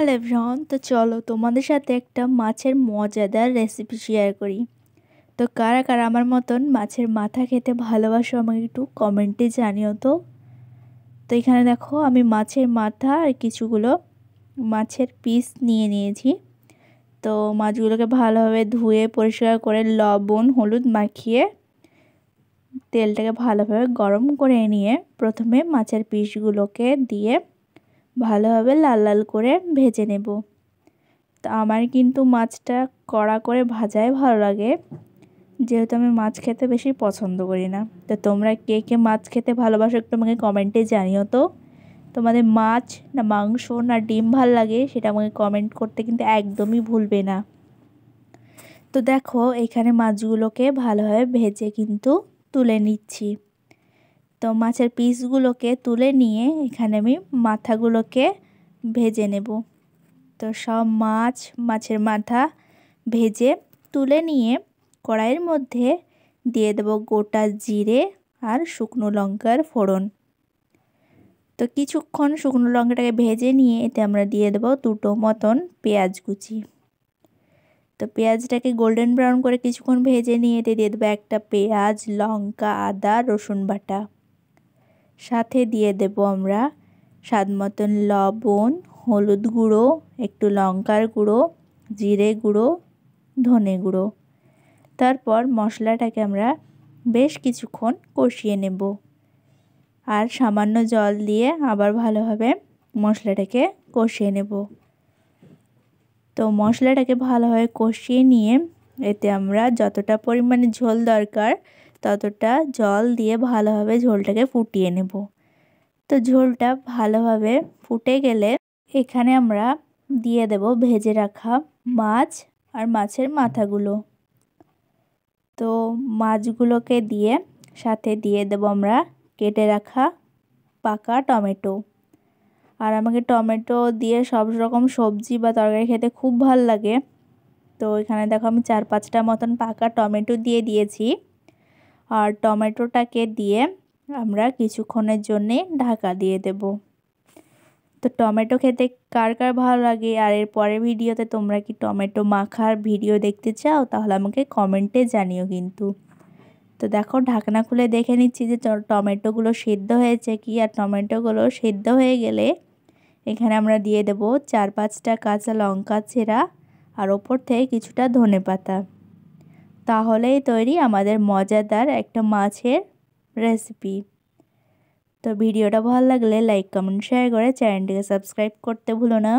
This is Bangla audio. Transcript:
হ্যালো এভরিওয়ান, তো চলো তোমাদের সাথে একটা মাছের মজাদার রেসিপি শেয়ার করি। তো কারা কারা আমার মতন মাছের মাথা খেতে ভালোবাসো আমাকে একটু কমেন্টে জানিও তো। তো এখানে দেখো আমি মাছের মাথা আর কিছুগুলো মাছের পিস নিয়ে নিয়েছি। তো মাছগুলোকে ভালোভাবে ধুয়ে পরিষ্কার করে লবণ হলুদ মাখিয়ে তেলটাকে ভালোভাবে গরম করে নিয়ে প্রথমে মাছের পিসগুলোকে দিয়ে ভালোভাবে লাল লাল করে ভেজে নেব। তো আমার কিন্তু মাছটা কড়া করে ভাজাই ভালো লাগে, যেহেতু আমি মাছ খেতে বেশি পছন্দ করি না। তো তোমরা কে কে মাছ খেতে ভালোবাসো একটু আমাকে কমেন্টে জানিও তো। তোমাদের মাছ না মাংস না ডিম ভাল লাগে সেটা আমাকে কমেন্ট করতে কিন্তু একদমই ভুলবে না। তো দেখো এখানে মাছগুলোকে ভালোভাবে ভেজে কিন্তু তুলে নিচ্ছি। তো মাছের পিসগুলোকে তুলে নিয়ে এখানে আমি মাথাগুলোকে ভেজে নেব। তো সব মাছের মাথা ভেজে তুলে নিয়ে কড়াইয়ের মধ্যে দিয়ে দেব গোটা জিরে আর শুকনো লঙ্কার ফোড়ন। তো কিছুক্ষণ শুকনো লঙ্কাটাকে ভেজে নিয়ে এতে আমরা দিয়ে দেব দুটো মতন পেঁয়াজ কুচি। তো পেঁয়াজটাকে গোল্ডেন ব্রাউন করে কিছুক্ষণ ভেজে নিয়ে এতে দিয়ে দেবো একটা পেঁয়াজ, লঙ্কা, আদা, রসুন বাটা। সাথে দিয়ে দেব আমরা স্বাদ মতন লবণ, হলুদ গুঁড়ো, একটু লঙ্কার গুঁড়ো, জিরে গুঁড়ো, ধনে গুঁড়ো। তারপর মশলাটাকে আমরা বেশ কিছুক্ষণ কষিয়ে নেব আর সামান্য জল দিয়ে আবার ভালোভাবে মশলাটাকে কষিয়ে নেব। তো মশলাটাকে ভালোভাবে কষিয়ে নিয়ে এতে আমরা যতটা পরিমাণে ঝোল দরকার ততটা জল দিয়ে ভালোভাবে ঝোলটাকে ফুটিয়ে নেব। তো ঝোলটা ভালোভাবে ফুটে গেলে এখানে আমরা দিয়ে দেব ভেজে রাখা মাছ আর মাছের মাথাগুলো। তো মাছগুলোকে দিয়ে সাথে দিয়ে দেব আমরা কেটে রাখা পাকা টমেটো। আর আমাকে টমেটো দিয়ে সব রকম সবজি বা তরকারি খেতে খুব ভাল লাগে। তো এখানে দেখো আমি 4-5টা মতন পাকা টমেটো দিয়ে দিয়েছি। আর টমেটোটাকে দিয়ে আমরা কিছুক্ষণের জন্যে ঢাকা দিয়ে দেব। তো টমেটো খেতে কার কার ভালো লাগে আর এর পরের ভিডিওতে তোমরা কি টমেটো মাখার ভিডিও দেখতে চাও তাহলে আমাকে কমেন্টে জানিও কিন্তু। তো দেখো ঢাকনা খুলে দেখে নিচ্ছি যে টমেটোগুলো সিদ্ধ হয়েছে কি। আর টমেটোগুলো সিদ্ধ হয়ে গেলে এখানে আমরা দিয়ে দেব 4-5টা কাঁচা লঙ্কা ছেঁড়া আর ওপর থেকে কিছুটা ধনেপাতা। তাহলেই তৈরি আমাদের মজাদার একটা মাছের রেসিপি। তো ভিডিওটা ভালো লাগলে লাইক কমেন্ট শেয়ার করে চ্যানেলটিকে সাবস্ক্রাইব করতে ভুলো না।